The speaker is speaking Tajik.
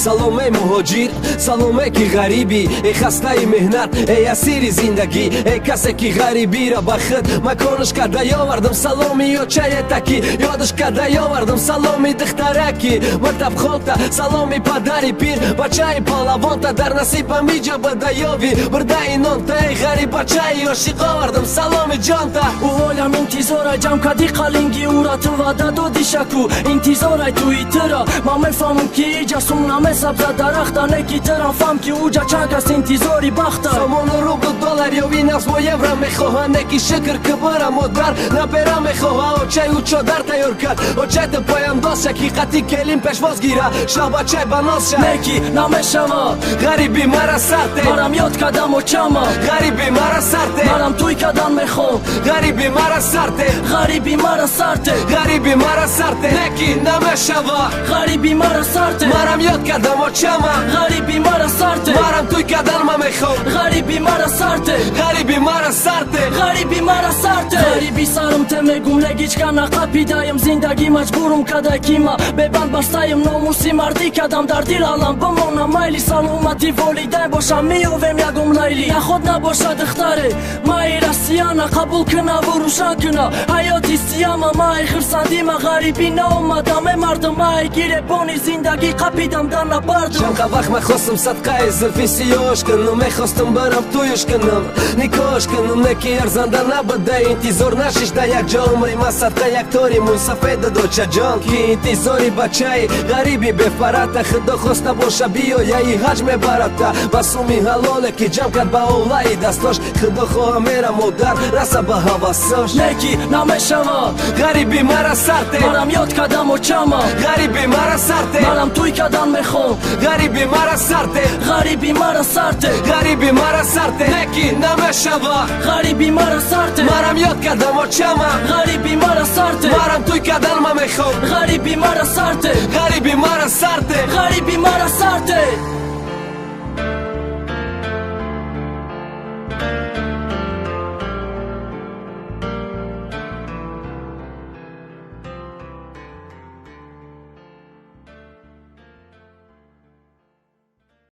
салом эй муҳоҷир, салом эй ки ғарибӣ, эй хастаи меҳнат, эй асири зиндагӣ, эй касе ки ғарибиро ба худ маконаш карда ёвардам саломи ёчае таки, ёдаш карда ёвардам саломи духтараки, мактаб холта, саломи падари пир, бачаи палавонта дар насибам иҷа бада ёви, бурдаи нонта, эй ғариб бачаи ошиқ овардам саломи ҷонта. Уҳолам интизорай ҷамъ кади қалинги ура ту ваъда доди шаку, интизорай туи тира ман мефаҳмам ки иҷа сум намесабза дарахта, не ки тирам фам ки уҷа чанг аст интизори бахта. Самону рублу доллар ёви нафс бо евро мехоҳа, не ки шукр ки бара модар набера мехоҳа, очай у чодар тайёр кард, очай ту поямдоз ҳақиқати келин пешвоз гира, шабачай ба нос ша, не ки намешава ғариби мара сарте, марам ёд кардам очама, ғариби мара сарте, марам туй кардан мехоҳам, ғариби мара сарте, ғариби мара сарте, ғариби мара сарте, не ки намешава, ғариби мара сарте, марам ёд кардам очама, ғариби мара сарте, марам туй кардан ма мехоҳам, ғариби мара сарте, ғариби мара сарте, ғариби мара сарте. ғариби сарам те мегум легичка нақапидаям, зиндагӣ маҷбурум кадай ки ма бебанд бастаям, номуси мардӣ кардам дар дил алам бимонам, майли саломати волидайн бошам меёвем ягон лайли, наход набоша духтаре маи расияна қабул кунаву рӯшан куна, ҳаёти сияма маи хирсандима, ғарибӣ наомадам е мардам маи гиребони зиндагӣ қапидам дар набардам. чанқа вақт мехостам садқаи зульфи сиёш кунам, мехостам барам туюш кунам, никош кунам, не ки арзанда набуда, интизор нашишда якҷо умри ма садқа як тори мӯй сафеда доча ҷон, ки интизори бачаи ғариби бефарата, худо хоста боша биёяи ҳаҷ мебарата, ба суми ҳалоле ки ҷамъ кард ба овлаи дастош, худо хоҳа мера модар раса ба ҳавасош, не ки намешава, ғариби мара сарте, марам ёд кардам очама, ғариби мара сарте, марам туй кардан мехоҳам, ғариби мара сарте, ғариби мара сарте, ғариби мара сарте, не ки намешава, ғариби мара сарте, марам ёд кардам очама, ғариби мара сарте, марам туй кардан ма мехоҳам, ғариби мара сарте, ғариби мара сарте. ғариби мара сарте.